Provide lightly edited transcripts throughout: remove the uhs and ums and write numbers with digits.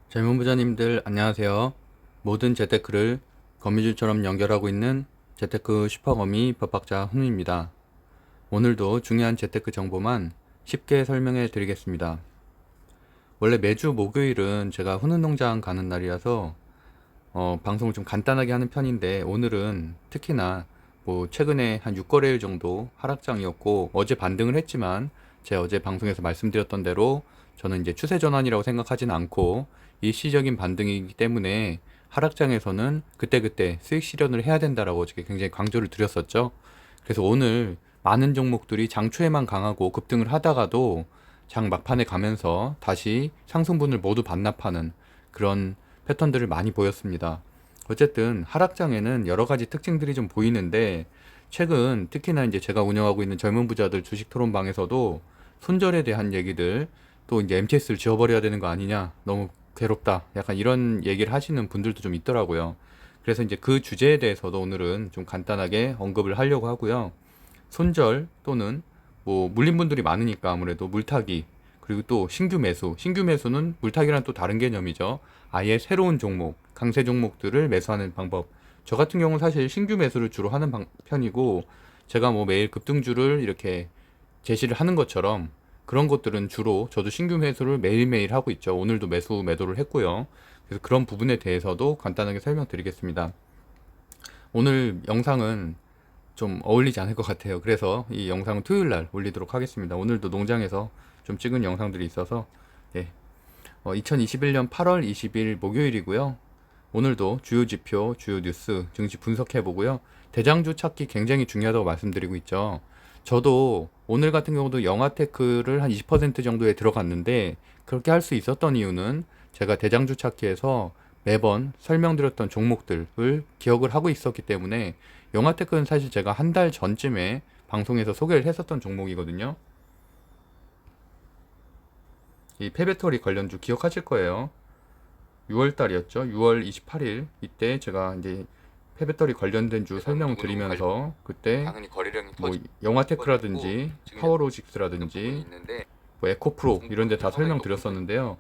젊은 부자님들 안녕하세요. 모든 재테크를 거미줄처럼 연결하고 있는 재테크 슈퍼거미 법학자 훈우입니다. 오늘도 중요한 재테크 정보만 쉽게 설명해 드리겠습니다. 원래 매주 목요일은 제가 훈훈농장 가는 날이라서 방송을 좀 간단하게 하는 편인데, 오늘은 특히나 최근에 한 6거래일 정도 하락장이었고 어제 반등을 했지만, 제가 어제 방송에서 말씀드렸던 대로 저는 이제 추세 전환이라고 생각하진 않고 일시적인 반등이기 때문에 하락장에서는 그때그때 수익 실현을 해야 된다라고 제가 굉장히 강조를 드렸었죠. 그래서 오늘 많은 종목들이 장 초에만 강하고 급등을 하다가도 장 막판에 가면서 다시 상승분을 모두 반납하는 그런 패턴들을 많이 보였습니다. 어쨌든 하락장에는 여러 가지 특징들이 좀 보이는데, 최근 특히나 이제 제가 운영하고 있는 젊은 부자들 주식 토론방에서도 손절에 대한 얘기들, 또 이제 MTS를 지워버려야 되는 거 아니냐, 너무 괴롭다, 약간 이런 얘기를 하시는 분들도 좀 있더라고요. 그래서 이제 그 주제에 대해서도 오늘은 좀 간단하게 언급을 하려고 하고요. 손절 또는 물린 분들이 많으니까 아무래도 물타기, 그리고 또 신규 매수는 물타기랑 또 다른 개념이죠. 아예 새로운 종목, 강세 종목들을 매수하는 방법. 저 같은 경우는 사실 신규 매수를 주로 하는 편이고, 제가 매일 급등주를 이렇게 제시를 하는 것처럼 그런 것들은 주로 저도 신규 매수를 매일매일 하고 있죠. 오늘도 매도를 했고요. 그래서 그런 부분에 대해서도 간단하게 설명드리겠습니다. 오늘 영상은 좀 어울리지 않을 것 같아요. 그래서 이 영상은 토요일 날 올리도록 하겠습니다. 오늘도 농장에서 좀 찍은 영상들이 있어서, 예. 2021년 8월 20일 목요일이고요. 오늘도 주요 지표, 주요 뉴스, 증시 분석해 보고요. 대장주 찾기 굉장히 중요하다고 말씀드리고 있죠. 저도 오늘 같은 경우도 영아테크를 한 20% 정도에 들어갔는데, 그렇게 할 수 있었던 이유는 제가 대장주 찾기에서 매번 설명드렸던 종목들을 기억을 하고 있었기 때문에. 영아테크는 사실 제가 한 달 전쯤에 방송에서 소개를 했었던 종목이거든요. 이 폐배터리 관련주 기억하실 거예요. 6월 달이었죠. 6월 28일 이때 제가 이제 폐배터리 관련된 주 설명을 드리면서, 그때 당연히 거래량이 영아테크라든지 파워로직스라든지 에코프로 이런 데 다 설명드렸었는데요.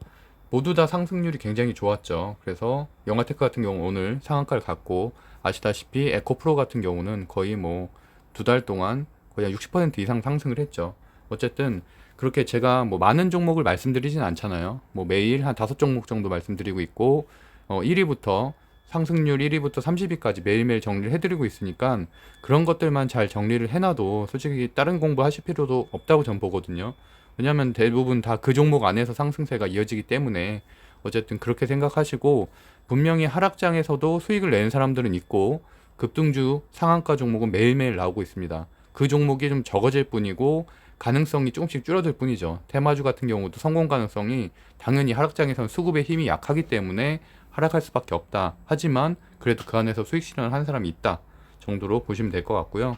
모두 다 상승률이 굉장히 좋았죠. 그래서 영아테크 같은 경우 오늘 상한가를 갔고, 아시다시피 에코프로 같은 경우는 거의 2달 동안 거의 한 60% 이상 상승을 했죠. 어쨌든 그렇게 제가 많은 종목을 말씀드리진 않잖아요. 매일 한 5종목 정도 말씀드리고 있고, 1위부터 상승률 1위부터 30위까지 매일매일 정리를 해드리고 있으니까, 그런 것들만 잘 정리를 해놔도 솔직히 다른 공부하실 필요도 없다고 전 보거든요. 왜냐하면 대부분 다 그 종목 안에서 상승세가 이어지기 때문에. 어쨌든 그렇게 생각하시고, 분명히 하락장에서도 수익을 내는 사람들은 있고, 급등주 상한가 종목은 매일매일 나오고 있습니다. 그 종목이 좀 적어질 뿐이고 가능성이 조금씩 줄어들 뿐이죠. 테마주 같은 경우도 성공 가능성이 당연히 하락장에서는 수급의 힘이 약하기 때문에 하락할 수밖에 없다. 하지만 그래도 그 안에서 수익 실현을 하는 사람이 있다 정도로 보시면 될 것 같고요.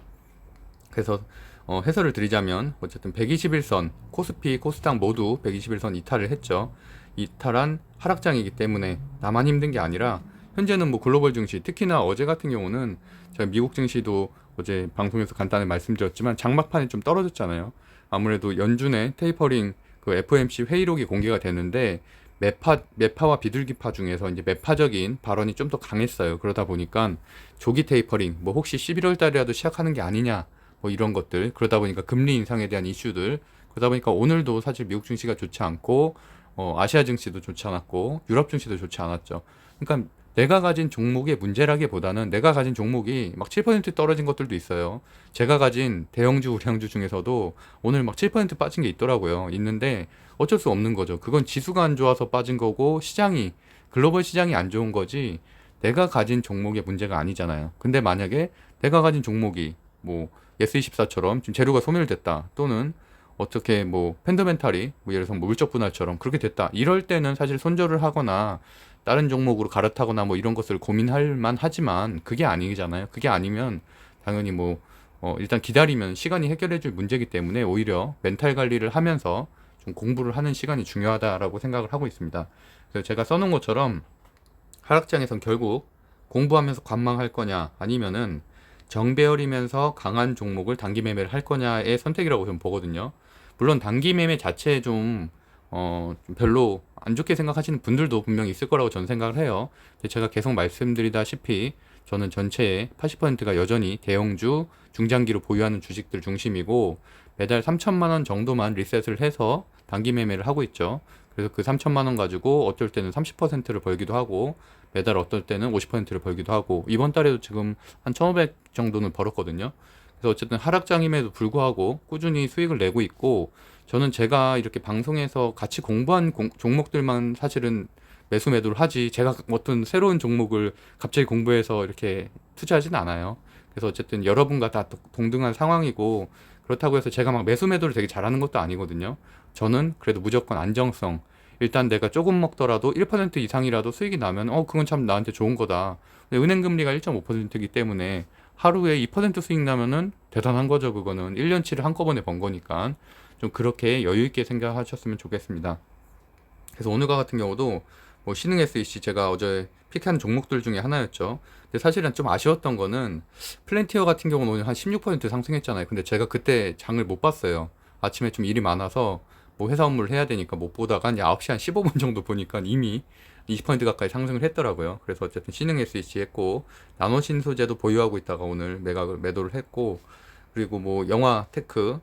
그래서 해설을 드리자면, 어쨌든 121선, 코스피, 코스닥 모두 121선 이탈을 했죠. 이탈한 하락장이기 때문에 나만 힘든 게 아니라, 현재는 글로벌 증시, 특히나 어제 같은 경우는 제가 미국 증시도 어제 방송에서 간단히 말씀드렸지만 장막판에 좀 떨어졌잖아요. 아무래도 연준의 테이퍼링 그 FOMC 회의록이 공개가 되는데, 매파와 비둘기파 중에서 이제 매파적인 발언이 좀 더 강했어요. 그러다 보니까 조기 테이퍼링, 혹시 11월 달이라도 시작하는 게 아니냐, 이런 것들, 그러다 보니까 금리 인상에 대한 이슈들, 그러다 보니까 오늘도 사실 미국 증시가 좋지 않고, 아시아 증시도 좋지 않았고, 유럽 증시도 좋지 않았죠. 그러니까 내가 가진 종목의 문제라기보다는, 내가 가진 종목이 막 7% 떨어진 것들도 있어요. 제가 가진 대형주, 우량주 중에서도 오늘 막 7% 빠진 게 있더라고요. 있는데 어쩔 수 없는 거죠. 그건 지수가 안 좋아서 빠진 거고, 글로벌 시장이 안 좋은 거지, 내가 가진 종목의 문제가 아니잖아요. 근데 만약에 내가 가진 종목이 예스24처럼 지금 재료가 소멸됐다, 또는 어떻게 팬더멘탈이 예를 들어서 물적 분할처럼 그렇게 됐다, 이럴 때는 사실 손절을 하거나 다른 종목으로 갈아타거나 이런 것을 고민할 만 하지만, 그게 아니잖아요. 그게 아니면 당연히 일단 기다리면 시간이 해결해 줄 문제이기 때문에, 오히려 멘탈 관리를 하면서 좀 공부를 하는 시간이 중요하다라고 생각을 하고 있습니다. 그래서 제가 써놓은 것처럼 하락장에선 결국 공부하면서 관망할 거냐, 아니면은 정배열이면서 강한 종목을 단기 매매를 할 거냐의 선택이라고 좀 보거든요. 물론 단기 매매 자체에 좀 좀 별로 안 좋게 생각하시는 분들도 분명히 있을 거라고 저는 생각을 해요. 근데 제가 계속 말씀드리다시피 저는 전체의 80%가 여전히 대형주, 중장기로 보유하는 주식들 중심이고 매달 3천만 원 정도만 리셋을 해서 단기 매매를 하고 있죠. 그래서 그 3천만 원 가지고 어떨 때는 30%를 벌기도 하고 매달 어떨 때는 50%를 벌기도 하고 이번 달에도 지금 한 1,500 정도는 벌었거든요. 그래서 어쨌든 하락장임에도 불구하고 꾸준히 수익을 내고 있고 저는 제가 이렇게 방송에서 같이 공부한 종목들만 사실은 매수 매도를 하지 제가 어떤 새로운 종목을 갑자기 공부해서 이렇게 투자하진 않아요. 그래서 어쨌든 여러분과 다 동등한 상황이고 그렇다고 해서 제가 막 매수 매도를 되게 잘하는 것도 아니거든요. 저는 그래도 무조건 안정성. 일단 내가 조금 먹더라도 1% 이상이라도 수익이 나면 그건 참 나한테 좋은 거다. 근데 은행 금리가 1.5%이기 때문에 하루에 2% 수익 나면은 대단한 거죠. 그거는 1년치를 한꺼번에 번 거니까 좀 그렇게 여유 있게 생각하셨으면 좋겠습니다. 그래서 오늘과 같은 경우도 뭐 신흥 SEC 제가 어제 픽한 종목들 중에 하나였죠. 근데 사실은 좀 아쉬웠던 거는 플랜티어 같은 경우는 오늘 한 16% 상승했잖아요. 근데 제가 그때 장을 못 봤어요. 아침에 좀 일이 많아서 뭐 회사 업무를 해야 되니까 못 보다가 이제 9시 한 15분 정도 보니까 이미 20% 가까이 상승을 했더라고요. 그래서 어쨌든 신흥 SEC 했고 나노신소재도 보유하고 있다가 오늘 매도를 했고 그리고 뭐 영화테크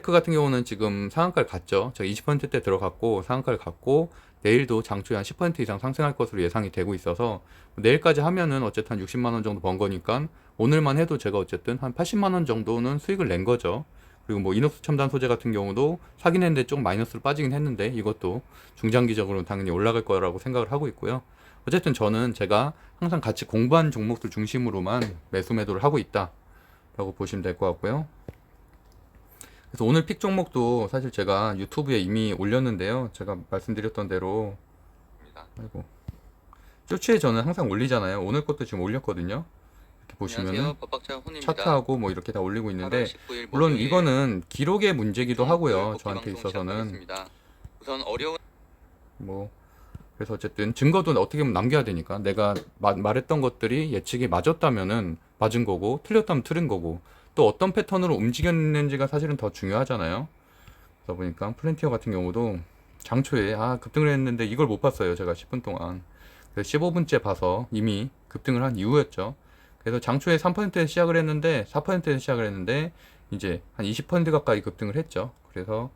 같은 경우는 지금 상한가를 갔죠. 제가 20%대 들어갔고 상한가를 갔고 내일도 장초에 한 10% 이상 상승할 것으로 예상이 되고 있어서 내일까지 하면은 어쨌든 한 60만 원 정도 번 거니까 오늘만 해도 제가 어쨌든 한 80만 원 정도는 수익을 낸 거죠. 그리고 뭐 이녹스 첨단 소재 같은 경우도 사긴 했는데 좀 마이너스로 빠지긴 했는데 이것도 중장기적으로는 당연히 올라갈 거라고 생각을 하고 있고요. 어쨌든 저는 제가 항상 같이 공부한 종목들 중심으로만 매수 매도를 하고 있다라고 보시면 될 것 같고요. 그래서 오늘 픽 종목도 사실 제가 유튜브에 이미 올렸는데요. 제가 말씀드렸던 대로 아이고 쇼츠에 저는 항상 올리잖아요. 오늘 것도 지금 올렸거든요. 이렇게 보시면은 차트하고 뭐 이렇게 다 올리고 있는데 물론 이거는 기록의 문제기도 하고요. 저한테 있어서는 우선 어려운 뭐 그래서 어쨌든 증거도 어떻게 보면 남겨야 되니까 내가 말했던 것들이 예측이 맞았다면은 맞은 거고 틀렸다면 틀린 거고 또 어떤 패턴으로 움직였는지가 사실은 더 중요하잖아요. 그러다 보니까 플랜티어 같은 경우도 장초에 급등을 했는데 이걸 못 봤어요. 제가 10분 동안. 그래서 15분째 봐서 이미 급등을 한 이후였죠. 그래서 장초에 3%에서 시작을 했는데 4%에서 시작을 했는데 이제 한 20% 가까이 급등을 했죠. 그래서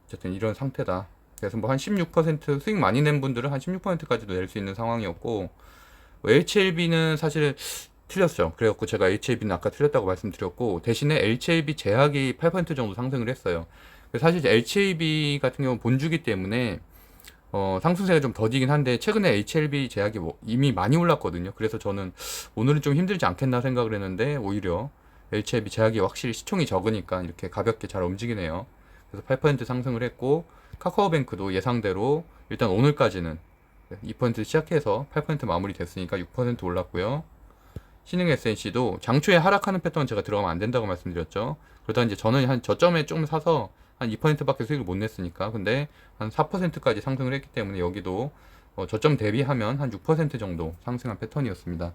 어쨌든 이런 상태다. 그래서 뭐 한 16% 수익 많이 낸 분들은 한 16%까지도 낼 수 있는 상황이었고 뭐 HLB는 사실 틀렸죠. 그래갖고 제가 HLB는 아까 틀렸다고 말씀드렸고 대신에 HLB 제약이 8% 정도 상승을 했어요. 사실 HLB 같은 경우는 본주기 때문에 상승세가 좀 더디긴 한데 최근에 HLB 제약이 뭐 이미 많이 올랐거든요. 그래서 저는 오늘은 좀 힘들지 않겠나 생각을 했는데 오히려 HLB 제약이 확실히 시총이 적으니까 이렇게 가볍게 잘 움직이네요. 그래서 8% 상승을 했고 카카오뱅크도 예상대로 일단 오늘까지는 2% 시작해서 8% 마무리 됐으니까 6% 올랐고요. 신흥 SNC도 장초에 하락하는 패턴 제가 들어가면 안 된다고 말씀드렸죠. 그러다 이제 저는 한 저점에 좀 사서 한 2%밖에 수익을 못 냈으니까 근데 한 4%까지 상승을 했기 때문에 여기도 저점 대비하면 한 6% 정도 상승한 패턴이었습니다.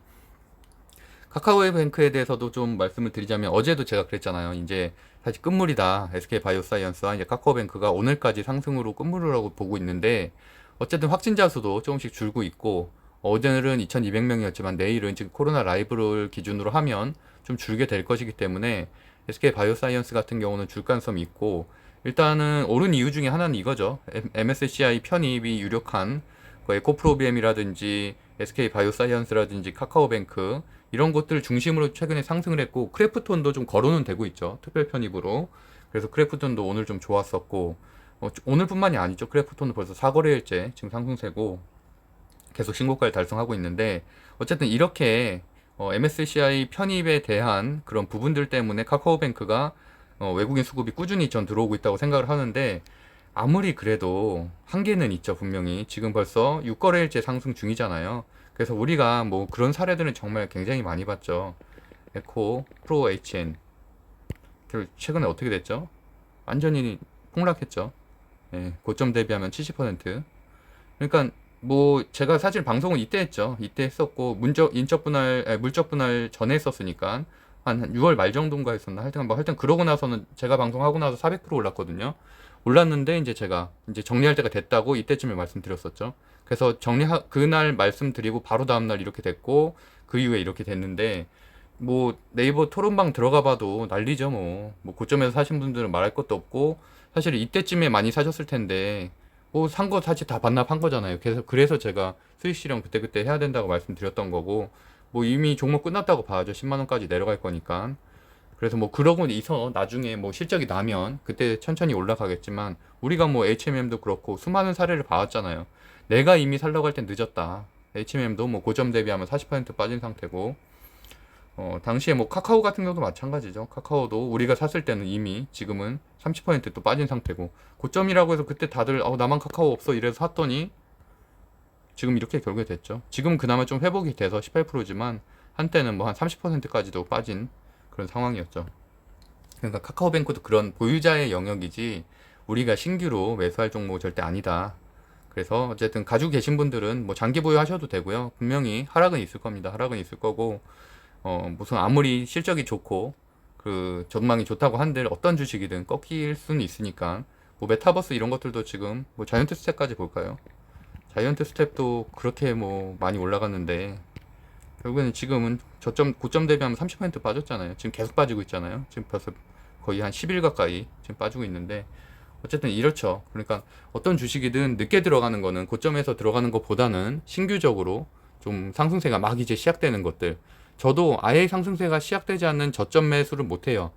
카카오뱅크에 대해서도 좀 말씀을 드리자면 어제도 제가 그랬잖아요. 이제 사실 끝물이다. SK바이오사이언스와 이제 카카오뱅크가 오늘까지 상승으로 끝물이라고 보고 있는데 어쨌든 확진자 수도 조금씩 줄고 있고 어제는 2200명이었지만 내일은 지금 코로나 라이브를 기준으로 하면 좀 줄게 될 것이기 때문에 SK바이오사이언스 같은 경우는 줄 가능성이 있고 일단은 오른 이유 중에 하나는 이거죠. MSCI 편입이 유력한 에코프로비엠이라든지 SK바이오사이언스라든지 카카오뱅크 이런 것들 중심으로 최근에 상승을 했고 크래프톤도 좀 거론은 되고 있죠. 특별 편입으로. 그래서 크래프톤도 오늘 좀 좋았었고 오늘뿐만이 아니죠. 크래프톤도 벌써 4거래일째 지금 상승세고 계속 신고가를 달성하고 있는데 어쨌든 이렇게 MSCI 편입에 대한 그런 부분들 때문에 카카오뱅크가 외국인 수급이 꾸준히 전 들어오고 있다고 생각을 하는데 아무리 그래도 한계는 있죠. 분명히 지금 벌써 6거래일째 상승 중이잖아요. 그래서 우리가 뭐 그런 사례들은 정말 굉장히 많이 봤죠. 에코, 프로 HN 최근에 어떻게 됐죠? 완전히 폭락했죠. 예, 고점 대비하면 70%. 그러니까 뭐 제가 사실 방송은 이때 했죠. 이때 했었고 물적 분할 전에 했었으니까 한 6월 말 정도인가 했었나 하여튼 그러고 나서는 제가 방송하고 나서 400% 올랐거든요. 올랐는데 이제 제가 이제 정리할 때가 됐다고 이때쯤에 말씀드렸었죠. 그래서 그날 말씀드리고 바로 다음날 이렇게 됐고 그 이후에 이렇게 됐는데 뭐 네이버 토론방 들어가 봐도 난리죠 뭐. 뭐 고점에서 사신 분들은 말할 것도 없고 사실 이때쯤에 많이 사셨을 텐데 뭐 산 거 사실 다 반납한 거잖아요. 그래서 제가 수익 실현 그때그때 해야 된다고 말씀드렸던 거고 뭐 이미 종목 끝났다고 봐야죠. 10만 원까지 내려갈 거니까. 그래서 뭐 그러고 있어 나중에 뭐 실적이 나면 그때 천천히 올라가겠지만 우리가 뭐 HMM도 그렇고 수많은 사례를 봐왔잖아요. 내가 이미 살려고 할 땐 늦었다. HMM도 뭐 고점 대비하면 40% 빠진 상태고 당시에 뭐 카카오 같은 경우도 마찬가지죠. 카카오도 우리가 샀을 때는 이미 지금은 30%또 빠진 상태고 고점이라고 해서 그때 다들 나만 카카오 없어 이래서 샀더니 지금 이렇게 결국에 됐죠. 지금 그나마 좀 회복이 돼서 18%지만 한때는 뭐 한 30%까지도 빠진 그런 상황이었죠. 그러니까 카카오뱅크도 그런 보유자의 영역이지 우리가 신규로 매수할 종목 절대 아니다. 그래서 어쨌든 가지고 계신 분들은 뭐 장기 보유하셔도 되고요. 분명히 하락은 있을 겁니다. 하락은 있을 거고 무슨 아무리 실적이 좋고 그 전망이 좋다고 한들 어떤 주식이든 꺾일 수는 있으니까 뭐 메타버스 이런 것들도 지금 뭐 자이언트 스텝까지 볼까요? 자이언트 스텝도 그렇게 뭐 많이 올라갔는데 결국에는 지금은 고점 대비하면 30% 빠졌잖아요. 지금 계속 빠지고 있잖아요. 지금 벌써 거의 한 10일 가까이 지금 빠지고 있는데 어쨌든 이렇죠. 그러니까 어떤 주식이든 늦게 들어가는 거는 고점에서 들어가는 것보다는 신규적으로 좀 상승세가 막 이제 시작되는 것들. 저도 아예 상승세가 시작되지 않는 저점 매수를 못 해요.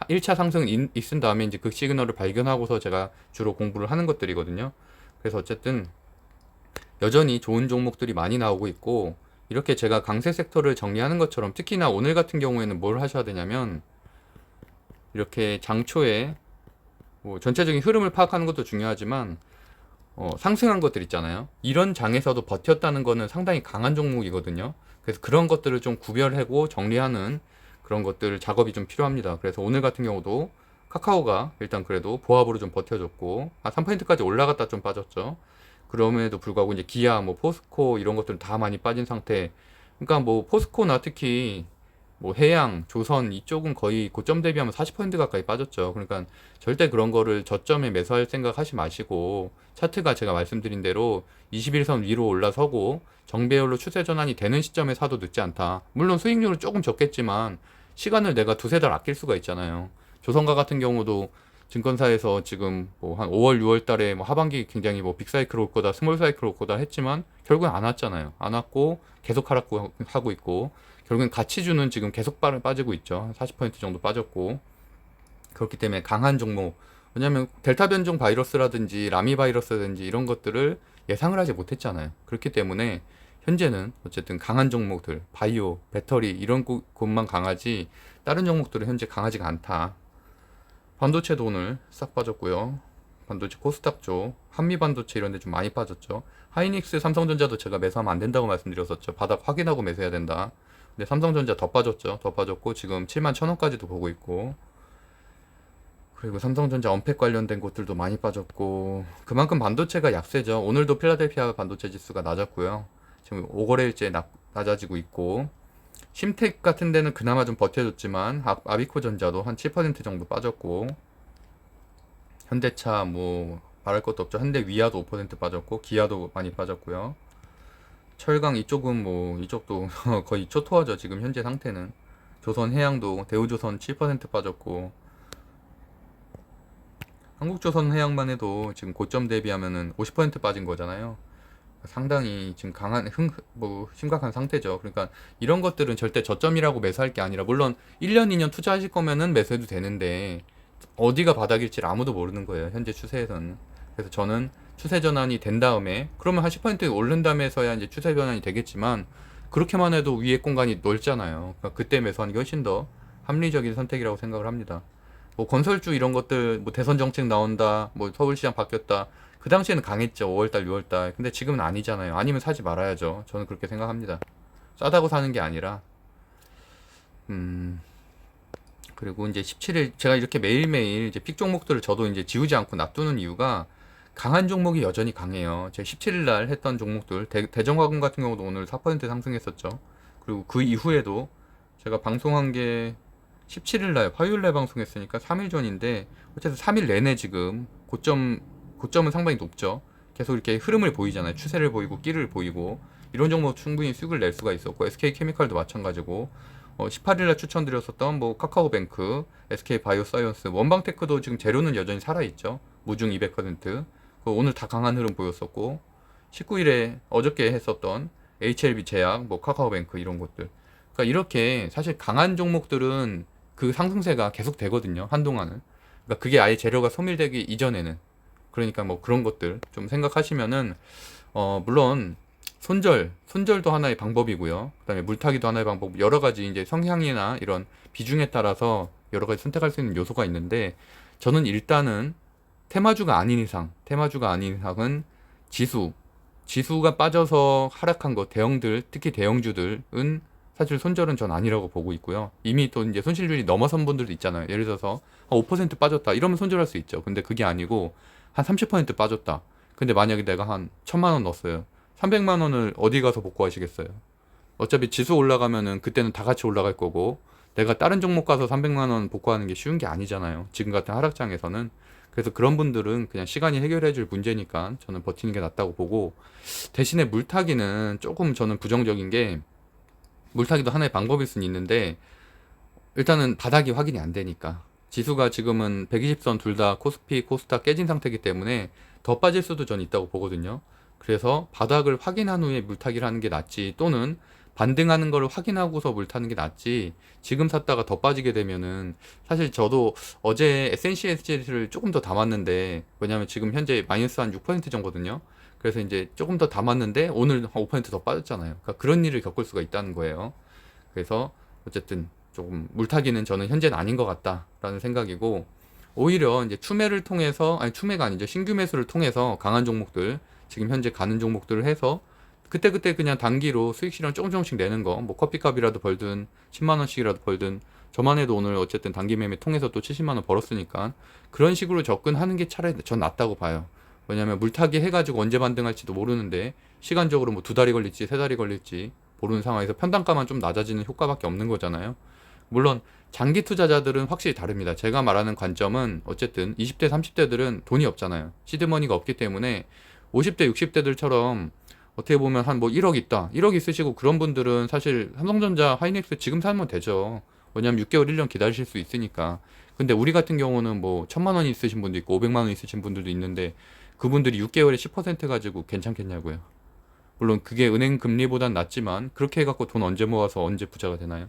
1차 상승 있은 다음에 이제 그 시그널을 발견하고서 제가 주로 공부를 하는 것들이거든요. 그래서 어쨌든 여전히 좋은 종목들이 많이 나오고 있고 이렇게 제가 강세 섹터를 정리하는 것처럼 특히나 오늘 같은 경우에는 뭘 하셔야 되냐면 이렇게 장초에 뭐 전체적인 흐름을 파악하는 것도 중요하지만 상승한 것들 있잖아요. 이런 장에서도 버텼다는 거는 상당히 강한 종목이거든요. 그래서 그런 것들을 좀 구별하고 정리하는 그런 것들 작업이 좀 필요합니다. 그래서 오늘 같은 경우도 카카오가 일단 그래도 보합으로 좀 버텨줬고 3%까지 올라갔다 좀 빠졌죠. 그럼에도 불구하고 이제 기아, 뭐 포스코 이런 것들은 다 많이 빠진 상태. 그러니까 뭐 포스코나 특히 뭐 해양, 조선 이쪽은 거의 고점 대비하면 40% 가까이 빠졌죠. 그러니까 절대 그런 거를 저점에 매수할 생각 하지 마시고 차트가 제가 말씀드린 대로 21선 위로 올라서고 정배열로 추세 전환이 되는 시점에 사도 늦지 않다. 물론 수익률은 조금 적겠지만 시간을 내가 두세 달 아낄 수가 있잖아요. 조선가 같은 경우도 증권사에서 지금 뭐 한 5월, 6월 달에 뭐 하반기 굉장히 뭐 빅사이클 올 거다, 스몰 사이클 올 거다 했지만 결국엔 안 왔잖아요. 안 왔고 계속 하고 있고 결국엔 가치주는 지금 계속 빠지고 있죠. 40% 정도 빠졌고 그렇기 때문에 강한 종목 왜냐하면 델타 변종 바이러스라든지 라미 바이러스라든지 이런 것들을 예상을 하지 못했잖아요. 그렇기 때문에 현재는 어쨌든 강한 종목들 바이오, 배터리 이런 곳만 강하지 다른 종목들은 현재 강하지가 않다. 반도체도 오늘 싹 빠졌고요. 반도체 코스닥 쪽 한미 반도체 이런 데 좀 많이 빠졌죠. 하이닉스, 삼성전자도 제가 매수하면 안 된다고 말씀드렸었죠. 바닥 확인하고 매수해야 된다. 근데 삼성전자 더 빠졌죠. 더 빠졌고 지금 7만 1,000원까지도 보고 있고 그리고 삼성전자 언팩 관련된 곳들도 많이 빠졌고 그만큼 반도체가 약세죠. 오늘도 필라델피아 반도체 지수가 낮았고요. 지금 5거래일째 낮아지고 있고 심텍 같은 데는 그나마 좀 버텨줬지만 아비코 전자도 한 7% 정도 빠졌고 현대차 뭐 말할 것도 없죠. 현대 위아도 5% 빠졌고 기아도 많이 빠졌고요. 철강 이쪽은 뭐 이쪽도 거의 초토화죠. 지금 현재 상태는 조선해양도 대우조선 7% 빠졌고 한국조선해양만 해도 지금 고점 대비하면은 50% 빠진 거잖아요. 상당히 지금 뭐 심각한 상태죠. 그러니까 이런 것들은 절대 저점이라고 매수할 게 아니라 물론 1년, 2년 투자하실 거면은 매수해도 되는데 어디가 바닥일지 아무도 모르는 거예요. 현재 추세에서는. 그래서 저는 추세 전환이 된 다음에 그러면 한 10% 오른 다음에서야 이제 추세 전환이 되겠지만 그렇게만 해도 위에 공간이 넓잖아요. 그러니까 그때 매수하는 게 훨씬 더 합리적인 선택이라고 생각을 합니다. 뭐 건설주 이런 것들 뭐 대선 정책 나온다, 뭐 서울시장 바뀌었다. 그 당시에는 강했죠. 5월달, 6월달. 근데 지금은 아니잖아요. 아니면 사지 말아야죠. 저는 그렇게 생각합니다. 싸다고 사는 게 아니라 그리고 이제 17일 제가 이렇게 매일매일 이제 픽 종목들을 저도 이제 지우지 않고 놔두는 이유가 강한 종목이 여전히 강해요. 제가 17일 날 했던 종목들 대정화금 같은 경우도 오늘 4% 상승했었죠. 그리고 그 이후에도 제가 방송한 게 17일 날 화요일 날 방송했으니까 3일 전인데 어쨌든 3일 내내 지금 고점은 상당히 높죠. 계속 이렇게 흐름을 보이잖아요. 추세를 보이고 끼를 보이고 이런 종목 충분히 수익을 낼 수가 있었고 SK케미칼도 마찬가지고 18일날 추천드렸었던 뭐 카카오뱅크, SK바이오사이언스, 원방테크도 지금 재료는 여전히 살아있죠. 무중 200%. 오늘 다 강한 흐름 보였었고 19일에 어저께 했었던 HLB 제약, 뭐 카카오뱅크 이런 것들. 그러니까 이렇게 사실 강한 종목들은 그 상승세가 계속 되거든요. 한동안은. 그러니까 그게 아예 재료가 소멸되기 이전에는. 그러니까 뭐 그런 것들 좀 생각하시면은 물론 손절도 하나의 방법이고요. 그다음에 물타기도 하나의 방법. 여러 가지 이제 성향이나 이런 비중에 따라서 여러 가지 선택할 수 있는 요소가 있는데 저는 일단은 테마주가 아닌 이상은 지수가 빠져서 하락한 거 대형들, 특히 대형주들은 사실 손절은 전 아니라고 보고 있고요. 이미 또 이제 손실률이 넘어선 분들도 있잖아요. 예를 들어서 5% 빠졌다. 이러면 손절할 수 있죠. 근데 그게 아니고 한 30% 빠졌다. 근데 만약에 내가 한 1,000만 원 넣었어요. 300만 원을 어디 가서 복구하시겠어요? 어차피 지수 올라가면은 그때는 다 같이 올라갈 거고 내가 다른 종목 가서 300만 원 복구하는 게 쉬운 게 아니잖아요. 지금 같은 하락장에서는. 그래서 그런 분들은 그냥 시간이 해결해 줄 문제니까 저는 버티는 게 낫다고 보고 대신에 물타기는 조금 저는 부정적인 게 물타기도 하나의 방법일 수는 있는데 일단은 바닥이 확인이 안 되니까 지수가 지금은 120선 둘 다 코스피, 코스닥 깨진 상태이기 때문에 더 빠질 수도 전 있다고 보거든요. 그래서 바닥을 확인한 후에 물타기를 하는 게 낫지 또는 반등하는 걸 확인하고서 물타는 게 낫지 지금 샀다가 더 빠지게 되면은 사실 저도 어제 SNCS를 조금 더 담았는데 왜냐면 지금 현재 마이너스 한 6% 정도거든요. 그래서 이제 조금 더 담았는데 오늘 한 5% 더 빠졌잖아요. 그러니까 그런 일을 겪을 수가 있다는 거예요. 그래서 어쨌든 조금 물타기는 저는 현재는 아닌 것 같다라는 생각이고 오히려 이제 추매를 통해서 아니 추매가 아니죠 신규 매수를 통해서 강한 종목들 지금 현재 가는 종목들을 해서 그때그때 그냥 단기로 수익 실현 조금씩 내는 거 뭐 커피값이라도 벌든 10만 원씩이라도 벌든 저만 해도 오늘 어쨌든 단기 매매 통해서 또 70만 원 벌었으니까 그런 식으로 접근하는 게 차라리 전 낫다고 봐요. 왜냐면 물타기 해가지고 언제 반등할지도 모르는데 시간적으로 뭐 2달이 걸릴지 3달이 걸릴지 모르는 상황에서 편단가만 좀 낮아지는 효과밖에 없는 거잖아요. 물론 장기 투자자들은 확실히 다릅니다. 제가 말하는 관점은 어쨌든 20대, 30대들은 돈이 없잖아요. 시드머니가 없기 때문에 50대, 60대들처럼 어떻게 보면 한 뭐 1억 있다. 1억 있으시고 그런 분들은 사실 삼성전자, 하이닉스 지금 사면 되죠. 왜냐면 6개월, 1년 기다리실 수 있으니까. 근데 우리 같은 경우는 뭐 1,000만 원 있으신 분도 있고 500만 원 있으신 분들도 있는데 그분들이 6개월에 10% 가지고 괜찮겠냐고요. 물론 그게 은행 금리보단 낮지만 그렇게 해갖고 돈 언제 모아서 언제 부자가 되나요?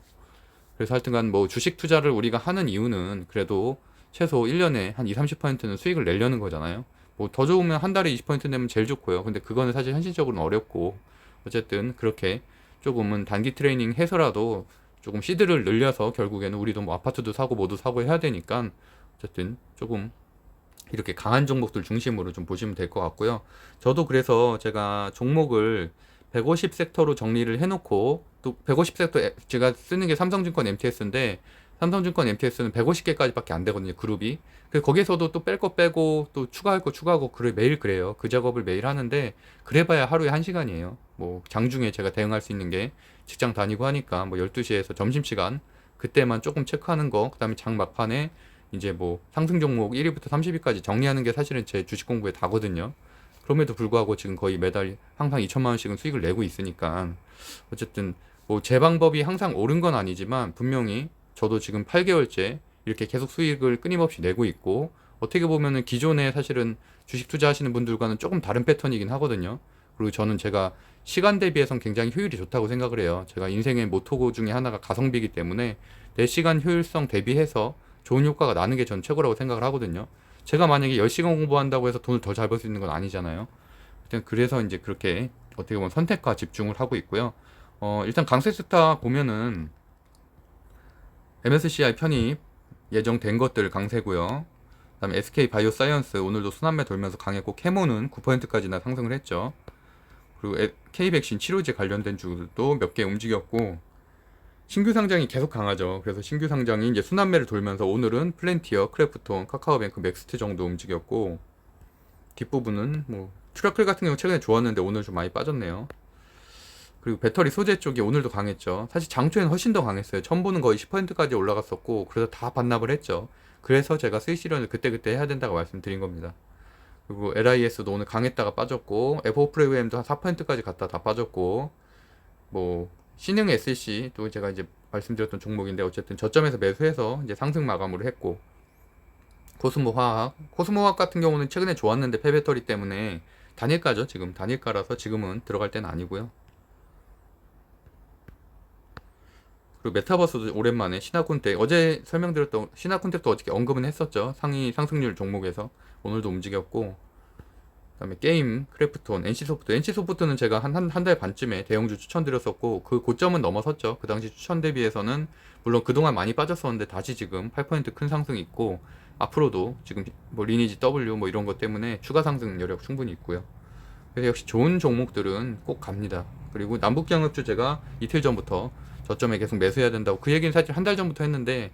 그래서 하여튼간 뭐 주식 투자를 우리가 하는 이유는 그래도 최소 1년에 한 2, 30%는 수익을 내려는 거잖아요. 뭐 더 좋으면 한 달에 20% 내면 제일 좋고요. 근데 그거는 사실 현실적으로는 어렵고 어쨌든 그렇게 조금은 단기 트레이닝 해서라도 조금 시드를 늘려서 결국에는 우리도 뭐 아파트도 사고 뭐도 사고 해야 되니까 어쨌든 조금 이렇게 강한 종목들 중심으로 좀 보시면 될 것 같고요. 저도 그래서 제가 종목을 150 섹터로 정리를 해놓고 또 150 섹터 제가 쓰는 게 삼성증권 MTS인데 삼성증권 MTS는 150개까지밖에 안 되거든요. 그룹이. 그래서 거기서도 또 뺄 거 빼고 또 추가할 거 추가하고 그래 매일 그래요. 그 작업을 매일 하는데 그래봐야 하루에 1시간이에요. 뭐 장중에 제가 대응할 수 있는 게 직장 다니고 하니까 뭐 12시에서 점심시간 그때만 조금 체크하는 거 그다음에 장 막판에 이제 뭐 상승 종목 1위부터 30위까지 정리하는 게 사실은 제 주식 공부의 다거든요. 그럼에도 불구하고 지금 거의 매달 항상 2천만 원씩은 수익을 내고 있으니까 어쨌든 뭐 제 방법이 항상 옳은 건 아니지만 분명히 저도 지금 8개월째 이렇게 계속 수익을 끊임없이 내고 있고 어떻게 보면은 기존에 사실은 주식 투자하시는 분들과는 조금 다른 패턴이긴 하거든요. 그리고 저는 제가 시간 대비해선 굉장히 효율이 좋다고 생각을 해요. 제가 인생의 모토고 중에 하나가 가성비이기 때문에 내 시간 효율성 대비해서 좋은 효과가 나는 게 전 최고라고 생각을 하거든요. 제가 만약에 10시간 공부한다고 해서 돈을 더 잘 벌 수 있는 건 아니잖아요. 일단 그래서 이제 그렇게 어떻게 보면 선택과 집중을 하고 있고요. 일단 강세스타 보면은 MSCI 편입 예정된 것들 강세고요. 그다음에 SK 바이오사이언스 오늘도 순환매 돌면서 강했고 캐모는 9%까지나 상승을 했죠. 그리고 K백신 치료제 관련된 주도 몇 개 움직였고 신규 상장이 계속 강하죠. 그래서 신규 상장이 이제 순환매를 돌면서 오늘은 플랜티어, 크래프톤, 카카오뱅크, 맥스트 정도 움직였고 뒷부분은 뭐 큐라클 같은 경우 최근에 좋았는데 오늘 좀 많이 빠졌네요. 그리고 배터리 소재 쪽이 오늘도 강했죠. 사실 장초에는 훨씬 더 강했어요. 첨보는 거의 10%까지 올라갔었고 그래서 다 반납을 했죠. 그래서 제가 수익 실현을 그때그때 해야 된다고 말씀드린 겁니다. 그리고 LIS도 오늘 강했다가 빠졌고, F5 프로그램도 한 4%까지 갔다 다 빠졌고, 뭐 신흥 SC도 제가 이제 말씀드렸던 종목인데 어쨌든 저점에서 매수해서 이제 상승 마감으로 했고, 코스모화학 같은 경우는 최근에 좋았는데 폐배터리 때문에 단일가죠. 지금 단일가라서 지금은 들어갈 때는 아니고요. 그리고 메타버스도 오랜만에 신화콘텍, 어제 설명드렸던 신화콘텍도 어저께 언급은 했었죠. 상위 상승률 종목에서 오늘도 움직였고, 그다음에 게임 크래프톤, NC소프트는 제가 한 달 반쯤에 대형주 추천드렸었고 그 고점은 넘어섰죠. 그 당시 추천 대비해서는 물론 그동안 많이 빠졌었는데 다시 지금 8%큰 상승이 있고, 앞으로도 지금 뭐 리니지 W 뭐 이런 것 때문에 추가 상승 여력 충분히 있고요. 그래서 역시 좋은 종목들은 꼭 갑니다. 그리고 남북경협주 제가 이틀 전부터 저점에 계속 매수해야 된다고 그 얘기는 사실 한 달 전부터 했는데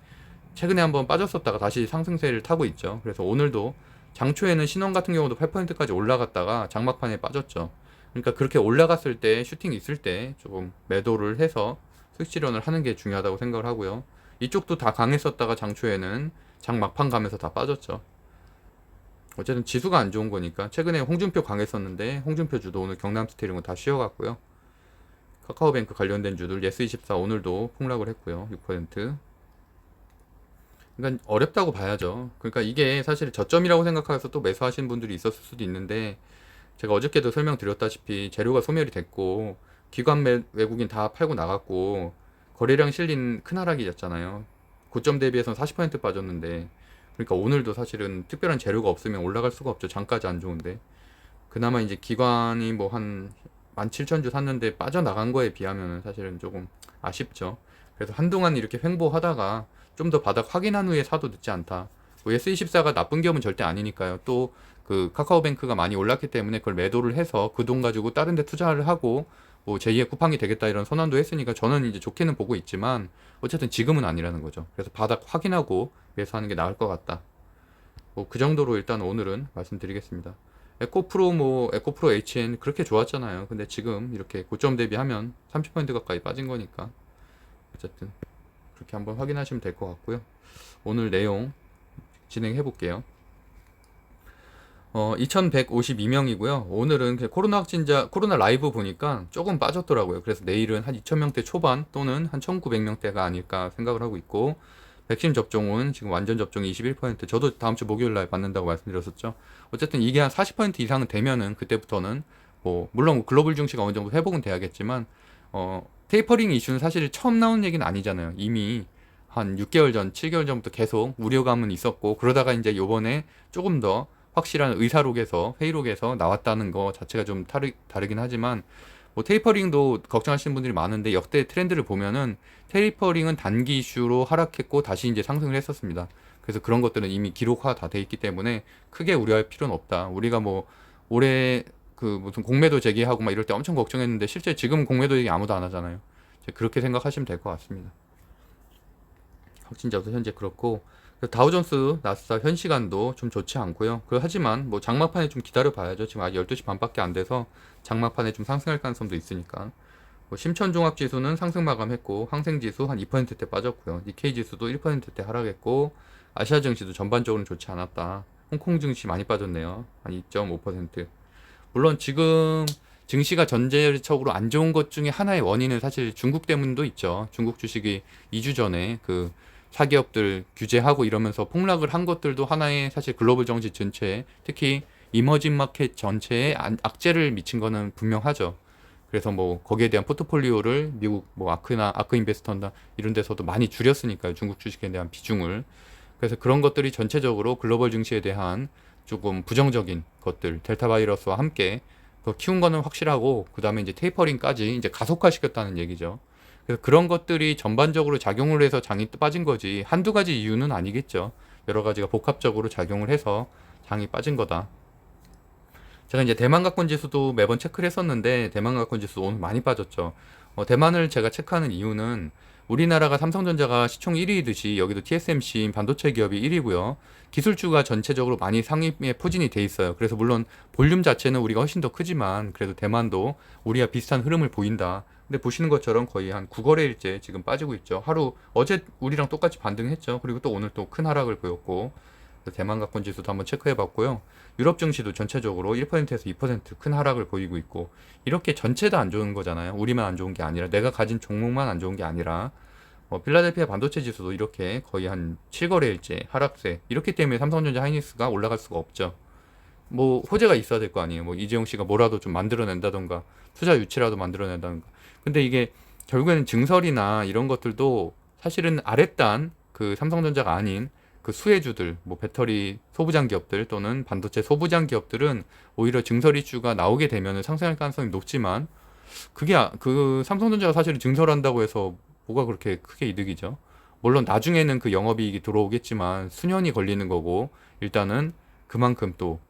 최근에 한번 빠졌었다가 다시 상승세를 타고 있죠. 그래서 오늘도 장초에는 신원 같은 경우도 8%까지 올라갔다가 장막판에 빠졌죠. 그러니까 그렇게 올라갔을 때 슈팅 있을 때 조금 매도를 해서 수익 실현을 하는 게 중요하다고 생각을 하고요. 이쪽도 다 강했었다가 장초에는 장막판 가면서 다 빠졌죠. 어쨌든 지수가 안 좋은 거니까 최근에 홍준표 강했었는데 홍준표 주도 오늘 경남스테이링은 다 쉬어갔고요. 카카오뱅크 관련된 주들 예스24 오늘도 폭락을 했고요. 6%. 그러니까 어렵다고 봐야죠. 그러니까 이게 사실 저점이라고 생각해서 또 매수하시는 분들이 있었을 수도 있는데 제가 어저께도 설명드렸다시피 재료가 소멸이 됐고 기관 외국인 다 팔고 나갔고 거래량 실린 큰 하락이었잖아요. 고점 대비해서는 40% 빠졌는데 그러니까 오늘도 사실은 특별한 재료가 없으면 올라갈 수가 없죠. 장까지 안 좋은데 그나마 이제 기관이 뭐 한 17,000주 샀는데 빠져나간 거에 비하면 사실은 조금 아쉽죠. 그래서 한동안 이렇게 횡보하다가 좀 더 바닥 확인한 후에 사도 늦지 않다. 뭐 S24가 나쁜 기업은 절대 아니니까요. 또 그 카카오뱅크가 많이 올랐기 때문에 그걸 매도를 해서 그 돈 가지고 다른 데 투자를 하고 뭐 제2의 쿠팡이 되겠다 이런 선언도 했으니까 저는 이제 좋게는 보고 있지만 어쨌든 지금은 아니라는 거죠. 그래서 바닥 확인하고 매수하는 게 나을 것 같다. 뭐 그 정도로 일단 오늘은 말씀드리겠습니다. 에코프로 HN 그렇게 좋았잖아요. 근데 지금 이렇게 고점 대비하면 30% 가까이 빠진 거니까 어쨌든 그렇게 한번 확인하시면 될 것 같고요. 오늘 내용 진행해 볼게요. 2152명이고요. 오늘은 코로나 라이브 보니까 조금 빠졌더라고요. 그래서 내일은 한 2000명대 초반 또는 한 1900명대가 아닐까 생각을 하고 있고, 백신 접종은 지금 완전 접종이 21%, 저도 다음 주 목요일 날 받는다고 말씀드렸었죠. 어쨌든 이게 한 40% 이상은 되면은 그때부터는 뭐 물론 글로벌 증시가 어느 정도 회복은 돼야겠지만 테이퍼링 이슈는 사실 처음 나온 얘기는 아니잖아요. 이미 한 6개월 전, 7개월 전부터 계속 우려감은 있었고 그러다가 이제 요번에 조금 더 확실한 회의록에서 나왔다는 거 자체가 좀 다르긴 하지만 뭐 테이퍼링도 걱정하시는 분들이 많은데 역대 트렌드를 보면은 테이퍼링은 단기 이슈로 하락했고 다시 이제 상승을 했었습니다. 그래서 그런 것들은 이미 기록화 다 돼 있기 때문에 크게 우려할 필요는 없다. 우리가 뭐 올해 그 무슨 공매도 제기하고 막 이럴 때 엄청 걱정했는데 실제 지금 공매도 얘기 아무도 안 하잖아요. 그렇게 생각하시면 될 것 같습니다. 확진자도 현재 그렇고 다우존스 나스닥 현 시간도 좀 좋지 않고요. 하지만 뭐 장막판에 좀 기다려 봐야죠. 지금 아직 12시 반밖에 안 돼서 장막판에 좀 상승할 가능성도 있으니까. 뭐 심천종합지수는 상승 마감했고 항생지수 한 2%대 빠졌고요. 니케이지수도 1%대 하락했고 아시아 증시도 전반적으로 좋지 않았다. 홍콩 증시 많이 빠졌네요. 한 2.5%. 물론 지금 증시가 전체적으로 안 좋은 것 중에 하나의 원인은 사실 중국 때문도 있죠. 중국 주식이 2주 전에 그 사기업들 규제하고 이러면서 폭락을 한 것들도 하나의 사실 글로벌 정치 전체에 특히 이머징 마켓 전체에 악재를 미친 거는 분명하죠. 그래서 뭐 거기에 대한 포트폴리오를 미국 뭐 아크 인베스턴다 이런 데서도 많이 줄였으니까요. 중국 주식에 대한 비중을. 그래서 그런 것들이 전체적으로 글로벌 증시에 대한 조금 부정적인 것들, 델타 바이러스와 함께 더 키운 거는 확실하고 그 다음에 이제 테이퍼링까지 이제 가속화시켰다는 얘기죠. 그래서 그런 것들이 전반적으로 작용을 해서 장이 빠진 거지 한두 가지 이유는 아니겠죠. 여러 가지가 복합적으로 작용을 해서 장이 빠진 거다. 제가 이제 대만 가권 지수도 매번 체크를 했었는데 대만 가권 지수 오늘 많이 빠졌죠. 대만을 제가 체크하는 이유는 우리나라가 삼성전자가 시총 1위이듯이 여기도 TSMC 반도체 기업이 1위고요. 기술주가 전체적으로 많이 상위에 포진이 돼 있어요. 그래서 물론 볼륨 자체는 우리가 훨씬 더 크지만 그래도 대만도 우리와 비슷한 흐름을 보인다. 근데 보시는 것처럼 거의 한 9거래일째 지금 빠지고 있죠. 어제 우리랑 똑같이 반등했죠. 그리고 또 오늘 또 큰 하락을 보였고 대만 가권 지수도 한번 체크해 봤고요. 유럽 증시도 전체적으로 1%에서 2%큰 하락을 보이고 있고, 이렇게 전체 다 안 좋은 거잖아요. 우리만 안 좋은 게 아니라, 내가 가진 종목만 안 좋은 게 아니라, 필라델피아 반도체 지수도 이렇게 거의 한 7거래일째 하락세. 이렇기 때문에 삼성전자 하이닉스가 올라갈 수가 없죠. 뭐 호재가 있어야 될 거 아니에요. 뭐 이재용 씨가 뭐라도 좀 만들어낸다던가, 투자 유치라도 만들어낸다던가. 근데 이게 결국에는 증설이나 이런 것들도 사실은 아랫단 그 삼성전자가 아닌 그 수혜주들, 뭐 배터리 소부장 기업들 또는 반도체 소부장 기업들은 오히려 증설 이슈가 나오게 되면 상승할 가능성이 높지만, 그 삼성전자가 사실은 증설한다고 해서 뭐가 그렇게 크게 이득이죠. 물론 나중에는 그 영업이익이 들어오겠지만 수년이 걸리는 거고, 일단은 그만큼 또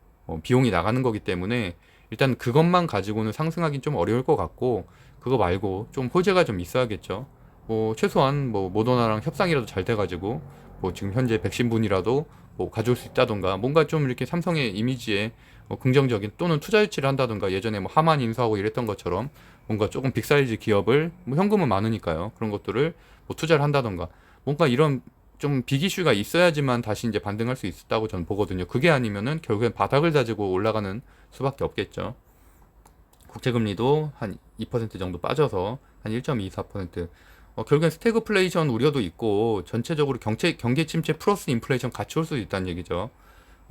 비용이 나가는 거기 때문에 일단 그것만 가지고는 상승하긴 좀 어려울 것 같고, 그거 말고 좀 호재가 좀 있어야겠죠. 뭐 최소한 뭐 모더나랑 협상이라도 잘 돼가지고 뭐 지금 현재 백신분이라도 뭐 가져올 수 있다던가, 뭔가 좀 이렇게 삼성의 이미지에 긍정적인, 또는 투자 유치를 한다던가, 예전에 뭐 하만 인수하고 이랬던 것처럼 뭔가 조금 빅사이즈 기업을, 뭐 현금은 많으니까요, 그런 것들을 뭐 투자를 한다던가, 뭔가 이런 좀 빅이슈가 있어야지만 다시 이제 반등할 수 있다고 저는 보거든요. 그게 아니면은 결국엔 바닥을 다지고 올라가는 수밖에 없겠죠. 국채금리도 한 2% 정도 빠져서 한 1.24%. 결국엔 스태그플레이션 우려도 있고, 전체적으로 경기 침체 플러스 인플레이션 같이 올 수도 있다는 얘기죠.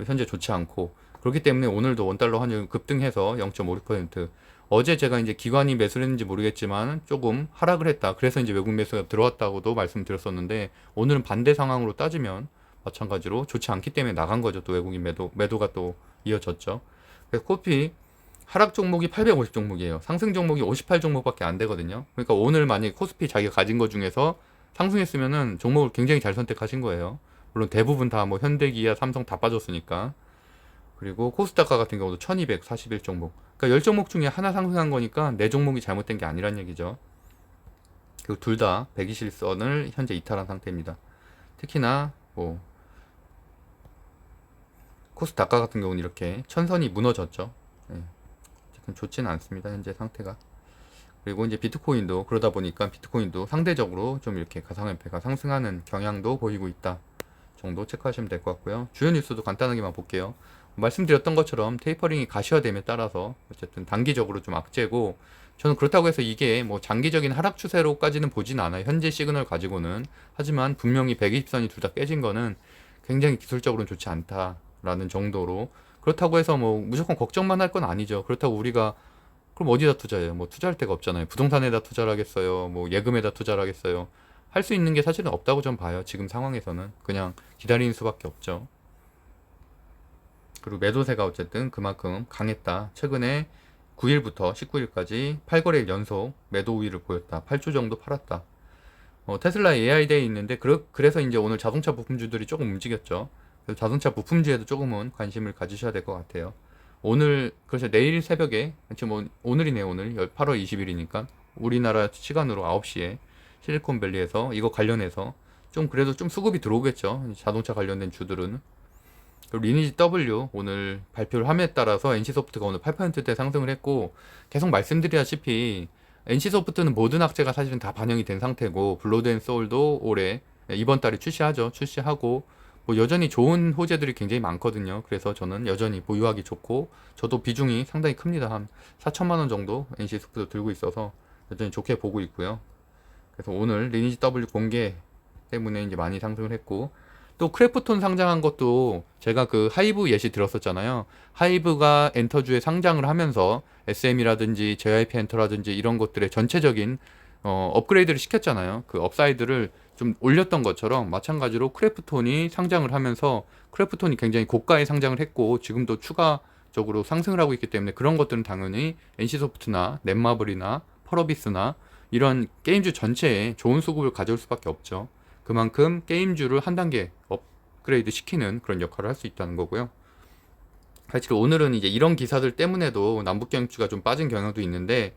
현재 좋지 않고, 그렇기 때문에 오늘도 원달러 환율 급등해서 0.56%. 어제 제가 이제 기관이 매수를 했는지 모르겠지만 조금 하락을 했다, 그래서 이제 외국 매수가 들어왔다고도 말씀드렸었는데, 오늘은 반대 상황으로 따지면 마찬가지로 좋지 않기 때문에 나간 거죠. 또 외국인 매도가 또 이어졌죠. 그래서 코피 하락 종목이 850 종목이에요. 상승 종목이 58 종목밖에 안 되거든요. 그러니까 오늘 만약에 코스피 자기가 가진 것 중에서 상승했으면은 종목을 굉장히 잘 선택하신 거예요. 물론 대부분 다 뭐 현대, 기아, 삼성 다 빠졌으니까. 그리고 코스닥가 같은 경우도 1241 종목. 그러니까 10종목 중에 하나 상승한 거니까 4종목이 잘못된 게 아니란 얘기죠. 그리고 둘 다 121선을 현재 이탈한 상태입니다. 특히나 뭐 코스닥가 같은 경우는 이렇게 천선이 무너졌죠. 예. 좋지는 않습니다, 현재 상태가. 그리고 이제 비트코인도 그러다 보니까 비트코인도 상대적으로 좀 이렇게 가상화폐가 상승하는 경향도 보이고 있다 정도 체크하시면 될 것 같고요. 주요 뉴스도 간단하게만 볼게요. 말씀드렸던 것처럼 테이퍼링이 가시화됨에 따라서 어쨌든 단기적으로 좀 악재고, 저는 그렇다고 해서 이게 뭐 장기적인 하락 추세로까지는 보진 않아요, 현재 시그널 가지고는. 하지만 분명히 120선이 둘 다 깨진 거는 굉장히 기술적으로는 좋지 않다라는 정도로, 그렇다고 해서 뭐 무조건 걱정만 할 건 아니죠. 그렇다고 우리가 그럼 어디다 투자해요? 뭐 투자할 데가 없잖아요. 부동산에다 투자를 하겠어요? 뭐 예금에다 투자를 하겠어요? 할 수 있는 게 사실은 없다고 좀 봐요. 지금 상황에서는 그냥 기다리는 수밖에 없죠. 그리고 매도세가 어쨌든 그만큼 강했다. 최근에 9일부터 19일까지 8거래일 연속 매도 우위를 보였다. 8주 정도 팔았다. 테슬라 AI 데이 있는데 그래서 이제 오늘 자동차 부품주들이 조금 움직였죠. 그래서 자동차 부품주에도 조금은 관심을 가지셔야 될 것 같아요. 오늘, 그래서 내일 새벽에, 지금 뭐 오늘이네요. 오늘 8월 20일이니까 우리나라 시간으로 9시에 실리콘밸리에서 이거 관련해서 좀 그래도 좀 수급이 들어오겠죠, 자동차 관련된 주들은. 그리고 리니지 W 오늘 발표를 함에 따라서 NC소프트가 오늘 8%대 상승을 했고, 계속 말씀드리다시피 NC소프트는 모든 악재가 사실은 다 반영이 된 상태고, 블로드앤소울도 올해 이번 달에 출시하고 뭐 여전히 좋은 호재들이 굉장히 많거든요. 그래서 저는 여전히 보유하기 좋고, 저도 비중이 상당히 큽니다. 한 4천만 원 정도 NC소프트 들고 있어서 여전히 좋게 보고 있고요. 그래서 오늘 리니지 W 공개 때문에 이제 많이 상승을 했고, 또 크래프톤 상장한 것도 제가 그 하이브 예시 들었었잖아요. 하이브가 엔터주에 상장을 하면서 SM이라든지 JYP 엔터라든지 이런 것들의 전체적인 업그레이드를 시켰잖아요. 그 업사이드를 좀 올렸던 것처럼 마찬가지로 크래프톤이 상장을 하면서, 크래프톤이 굉장히 고가에 상장을 했고 지금도 추가적으로 상승을 하고 있기 때문에, 그런 것들은 당연히 NC소프트나 넷마블이나 펄어비스나 이런 게임주 전체에 좋은 수급을 가져올 수밖에 없죠. 그만큼 게임주를 한 단계 업그레이드 시키는 그런 역할을 할 수 있다는 거고요. 사실 오늘은 이제 이런 기사들 때문에도 남북경주가 좀 빠진 경향도 있는데,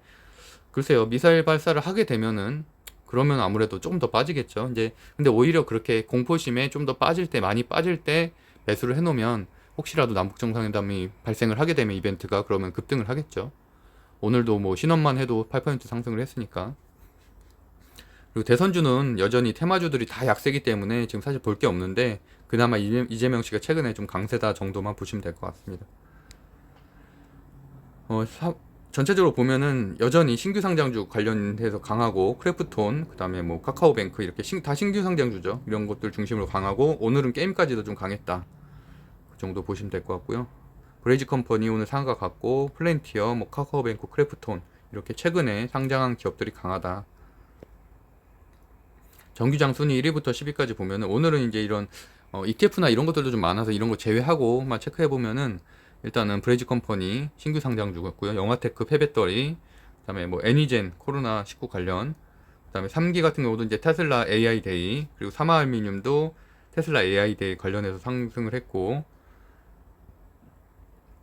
글쎄요, 미사일 발사를 하게 되면은 그러면 아무래도 조금 더 빠지겠죠. 이제 근데 오히려 그렇게 공포심에 좀 더 많이 빠질 때 매수를 해놓으면, 혹시라도 남북 정상회담이 발생을 하게 되면 이벤트가, 그러면 급등을 하겠죠. 오늘도 뭐 신원만 해도 8% 상승을 했으니까. 그리고 대선주는 여전히 테마주들이 다 약세기 때문에 지금 사실 볼 게 없는데 그나마 이재명 씨가 최근에 좀 강세다 정도만 보시면 될 것 같습니다. 어, 전체적으로 보면은 여전히 신규 상장주 관련해서 강하고 크래프톤, 그다음에 뭐 카카오뱅크 이렇게 다 신규 상장주죠. 이런 것들 중심으로 강하고 오늘은 게임까지도 좀 강했다. 그 정도 보시면 될 것 같고요. 브레이즈 컴퍼니 오늘 상한가 갔고 플랜티어, 뭐 카카오뱅크, 크래프톤 이렇게 최근에 상장한 기업들이 강하다. 정규장 순위 1위부터 10위까지 보면은 오늘은 이제 이런 ETF나 이런 것들도 좀 많아서 이런 거 제외하고만 체크해 보면은 일단은 브레이즈 컴퍼니 신규 상장주였고요. 영화테크 폐배터리, 그다음에 뭐 애니젠 코로나19 관련, 그다음에 3기 같은 경우도 이제 테슬라 AI 데이, 그리고 사마알미늄도 테슬라 AI 데이 관련해서 상승을 했고,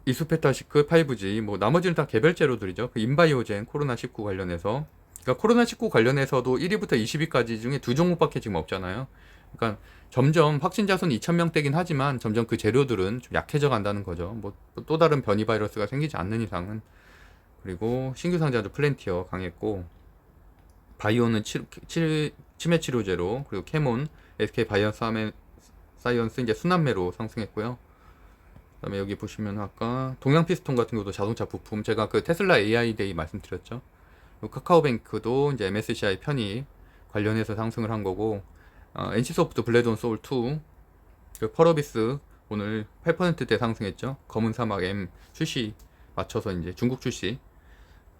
이수페타시크 5G 뭐 나머지는 다 개별 재료들이죠. 그 인바이오젠 코로나19 관련해서, 그러니까 코로나19 관련해서도 1위부터 20위까지 중에 두 종목밖에 지금 없잖아요. 그러니까 점점 확진자 수는 2,000명대긴 하지만 점점 그 재료들은 좀 약해져 간다는 거죠. 뭐 또 다른 변이 바이러스가 생기지 않는 이상은. 그리고 신규 상자도 플랜티어 강했고, 바이오는 치매 치료제로, 그리고 캐몬, SK 바이오사이언스 이제 순환매로 상승했고요. 그다음에 여기 보시면 아까 동양 피스톤 같은 것도 자동차 부품, 제가 그 테슬라 AI 데이 말씀드렸죠. 카카오뱅크도 이제 MSCI 편입 관련해서 상승을 한 거고, NC소프트 블레드온 소울 2, 그 펄어비스 오늘 8%대 상승했죠. 검은 사막 M 출시 맞춰서 이제 중국 출시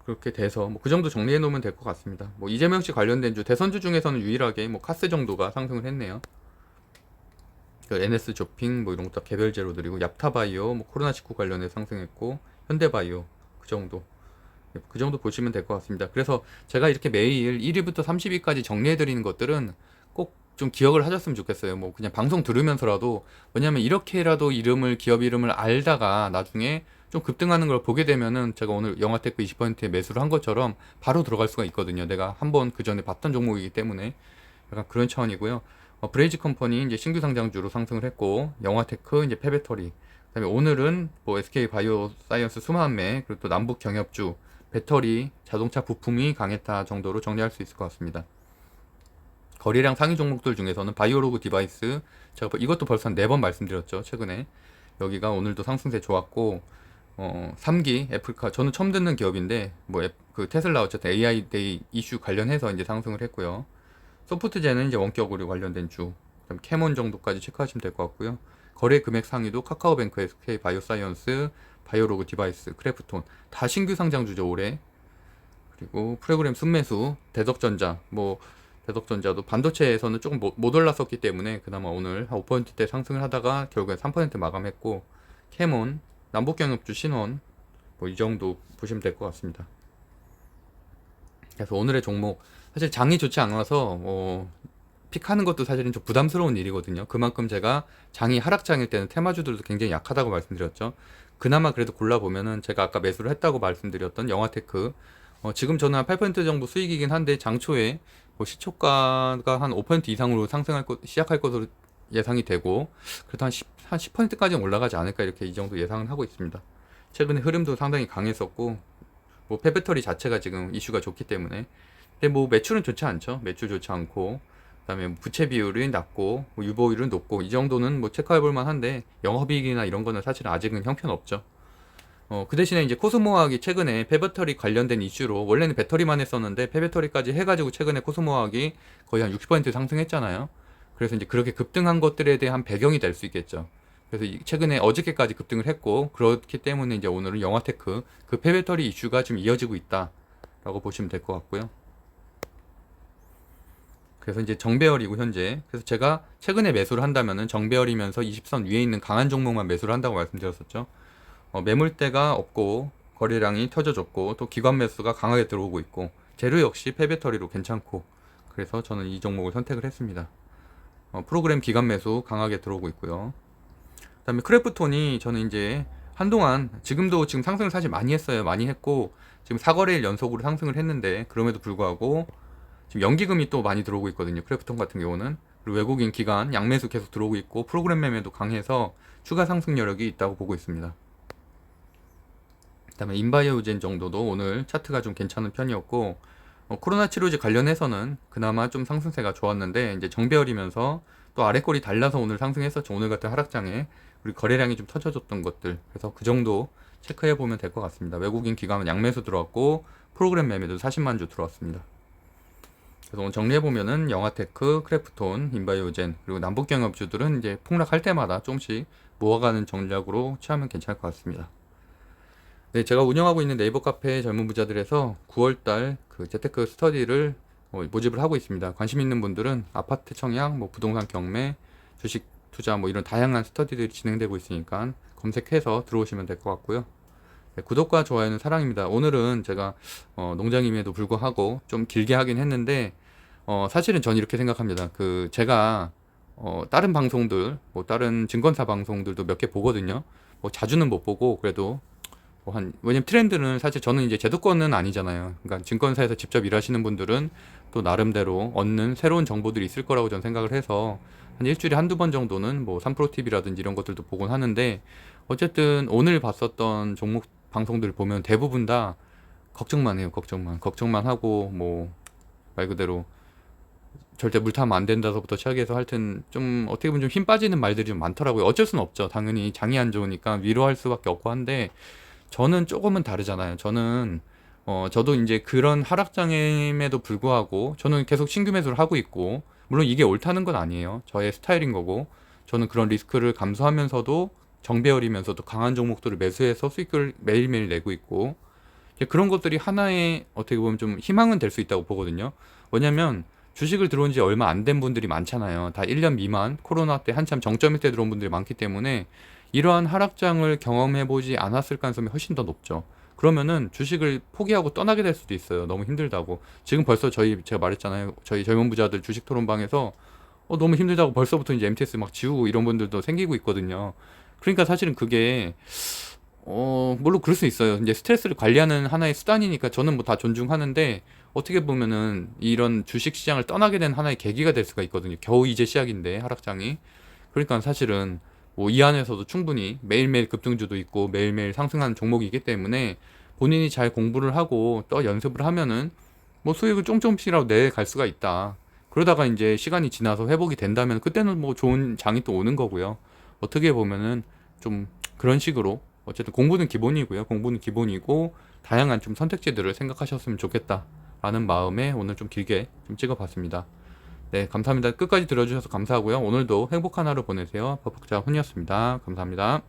그렇게 돼서 뭐 그 정도 정리해 놓으면 될 것 같습니다. 뭐 이재명 씨 관련된 주 대선주 중에서는 유일하게 뭐 카스 정도가 상승을 했네요. 그 NS 쇼핑 뭐 이런 것도 개별 재료들이고, 얍타바이오 뭐 코로나19 관련해 상승했고, 현대바이오 그 정도. 그 정도 보시면 될 것 같습니다. 그래서 제가 이렇게 매일 1위부터 30위까지 정리해 드리는 것들은 꼭 좀 기억을 하셨으면 좋겠어요. 뭐 그냥 방송 들으면서라도, 왜냐면 이렇게라도 기업 이름을 알다가 나중에 좀 급등하는 걸 보게 되면은 제가 오늘 영화테크 20%에 매수를 한 것처럼 바로 들어갈 수가 있거든요. 내가 한번 그 전에 봤던 종목이기 때문에 약간 그런 차원이고요. 브레이즈 컴퍼니 이제 신규 상장주로 상승을 했고, 영화테크 이제 폐배터리, 그다음에 오늘은 뭐 SK 바이오 사이언스 수만매, 그리고 또 남북 경협주, 배터리, 자동차 부품이 강했다 정도로 정리할 수 있을 것 같습니다. 거래량 상위 종목들 중에서는 바이오로그 디바이스, 제가 이것도 벌써 한 4번 말씀드렸죠, 최근에. 여기가 오늘도 상승세 좋았고, 3기 애플카, 저는 처음 듣는 기업인데 뭐 그 테슬라 어쨌든 AI 데이 이슈 관련해서 이제 상승을 했고요. 소프트제는 이제 원격으로 관련된 주, 그다음 캐몬 정도까지 체크하시면 될 것 같고요. 거래 금액 상위도 카카오뱅크, SK 바이오사이언스, 바이오로그 디바이스, 크래프톤 다 신규 상장주죠 올해. 그리고 프로그램 순매수, 대덕전자, 뭐 대덕전자도 반도체에서는 조금 못 올랐었기 때문에 그나마 오늘 한 5%대 상승을 하다가 결국엔 3% 마감했고, 캐몬, 남북경협주 신원 뭐 이 정도 보시면 될 것 같습니다. 그래서 오늘의 종목 사실 장이 좋지 않아서 픽하는 것도 사실은 좀 부담스러운 일이거든요. 그만큼 제가 장이 하락장일 때는 테마주들도 굉장히 약하다고 말씀드렸죠. 그나마 그래도 골라보면은 제가 아까 매수를 했다고 말씀드렸던 영화테크, 지금 저는 한 8% 정도 수익이긴 한데 장초에 뭐 시초가가 한 5% 이상으로 시작할 것으로 예상이 되고, 그래도 한 10%까지는 올라가지 않을까 이렇게 이 정도 예상은 하고 있습니다. 최근에 흐름도 상당히 강했었고, 뭐 폐배터리 자체가 지금 이슈가 좋기 때문에. 근데 뭐 매출은 좋지 않죠. 매출 좋지 않고, 그다음에 부채 비율이 낮고, 뭐 유보율은 높고, 이 정도는 뭐 체크해 볼 만한데 영업이익이나 이런 거는 사실은 아직은 형편없죠. 그 대신에 이제 코스모화학이 최근에 폐배터리 관련된 이슈로, 원래는 배터리만 했었는데 폐배터리까지 해가지고 최근에 코스모화학이 거의 한 60% 상승했잖아요. 그래서 이제 그렇게 급등한 것들에 대한 배경이 될 수 있겠죠. 그래서 최근에 어저께까지 급등을 했고, 그렇기 때문에 이제 오늘은 영화테크 그 폐배터리 이슈가 좀 이어지고 있다라고 보시면 될 것 같고요. 그래서 이제 정배열이고 현재, 그래서 제가 최근에 매수를 한다면은 정배열이면서 20선 위에 있는 강한 종목만 매수를 한다고 말씀드렸었죠. 매물대가 없고 거래량이 터져졌고 또 기관 매수가 강하게 들어오고 있고, 재료 역시 폐배터리로 괜찮고, 그래서 저는 이 종목을 선택을 했습니다. 프로그램 기관 매수 강하게 들어오고 있고요. 그다음에 크래프톤이 저는 이제 한동안, 지금도 지금 상승을 사실 많이 했어요. 많이 했고 지금 4거래일 연속으로 상승을 했는데, 그럼에도 불구하고 지금 연기금이 또 많이 들어오고 있거든요. 크래프톤 같은 경우는. 그리고 외국인 기관 양매수 계속 들어오고 있고, 프로그램 매매도 강해서 추가 상승 여력이 있다고 보고 있습니다. 그다음에 인바이오젠 정도도 오늘 차트가 좀 괜찮은 편이었고, 코로나 치료제 관련해서는 그나마 좀 상승세가 좋았는데 이제 정배열이면서 또 아래꼬리 달라서 오늘 상승했었죠. 오늘 같은 하락장에 우리 거래량이 좀 터져줬던 것들, 그래서 그 정도 체크해 보면 될 것 같습니다. 외국인 기관은 양매수 들어왔고 프로그램 매매도 40만 주 들어왔습니다. 그래서 오늘 정리해 보면은 영화테크, 크래프톤, 인바이오젠 그리고 남북경협주들은 이제 폭락할 때마다 조금씩 모아가는 전략으로 취하면 괜찮을 것 같습니다. 네, 제가 운영하고 있는 네이버 카페 젊은 부자들에서 9월달 그 재테크 스터디를 모집을 하고 있습니다. 관심 있는 분들은 아파트 청약, 뭐 부동산 경매, 주식 투자 뭐 이런 다양한 스터디들이 진행되고 있으니까 검색해서 들어오시면 될 것 같고요. 네, 구독과 좋아요는 사랑입니다. 오늘은 제가 농장임에도 불구하고 좀 길게 하긴 했는데 사실은 전 이렇게 생각합니다. 그 제가 다른 방송들, 뭐 다른 증권사 방송들도 몇 개 보거든요. 뭐 자주는 못 보고 그래도 왜냐면 트렌드는 사실 저는 이제 제도권은 아니잖아요. 그러니까 증권사에서 직접 일하시는 분들은 또 나름대로 얻는 새로운 정보들이 있을 거라고 저는 생각을 해서 한 일주일에 한두 번 정도는 뭐 3프로TV라든지 이런 것들도 보곤 하는데 어쨌든 오늘 봤었던 종목 방송들 보면 대부분 다 걱정만 해요. 걱정만 하고 뭐 말 그대로 절대 물 타면 안 된다서부터 시작해서 하여튼 좀 어떻게 보면 좀 힘 빠지는 말들이 좀 많더라고요. 어쩔 수는 없죠. 당연히 장이 안 좋으니까 위로할 수밖에 없고 한데 저는 조금은 다르잖아요. 저도 이제 그런 하락장임에도 불구하고 저는 계속 신규 매수를 하고 있고, 물론 이게 옳다는 건 아니에요. 저의 스타일인 거고, 저는 그런 리스크를 감수하면서도 정배열이면서도 강한 종목들을 매수해서 수익을 매일매일 내고 있고, 이제 그런 것들이 하나의 어떻게 보면 좀 희망은 될 수 있다고 보거든요. 왜냐면 주식을 들어온 지 얼마 안 된 분들이 많잖아요. 다 1년 미만, 코로나 때 한참 정점일 때 들어온 분들이 많기 때문에 이러한 하락장을 경험해 보지 않았을 가능성이 훨씬 더 높죠. 그러면은 주식을 포기하고 떠나게 될 수도 있어요. 너무 힘들다고. 지금 벌써 제가 말했잖아요. 저희 젊은 부자들 주식 토론방에서 너무 힘들다고 벌써부터 이제 MTS 막 지우고 이런 분들도 생기고 있거든요. 그러니까 사실은 그게 물론 그럴 수 있어요. 이제 스트레스를 관리하는 하나의 수단이니까 저는 뭐 다 존중하는데 어떻게 보면은 이런 주식 시장을 떠나게 된 하나의 계기가 될 수가 있거든요. 겨우 이제 시작인데 하락장이. 그러니까 사실은 뭐 이 안에서도 충분히 매일매일 급등주도 있고 매일매일 상승하는 종목이기 때문에 본인이 잘 공부를 하고 또 연습을 하면은 뭐 수익을 조금씩이라도 내갈 수가 있다. 그러다가 이제 시간이 지나서 회복이 된다면 그때는 뭐 좋은 장이 또 오는 거고요. 어떻게 보면은 좀 그런 식으로 어쨌든 공부는 기본이고요. 공부는 기본이고 다양한 좀 선택지들을 생각하셨으면 좋겠다라는 마음에 오늘 좀 길게 좀 찍어봤습니다. 네, 감사합니다. 끝까지 들어주셔서 감사하고요. 오늘도 행복한 하루 보내세요. 법학자 훈이었습니다. 감사합니다.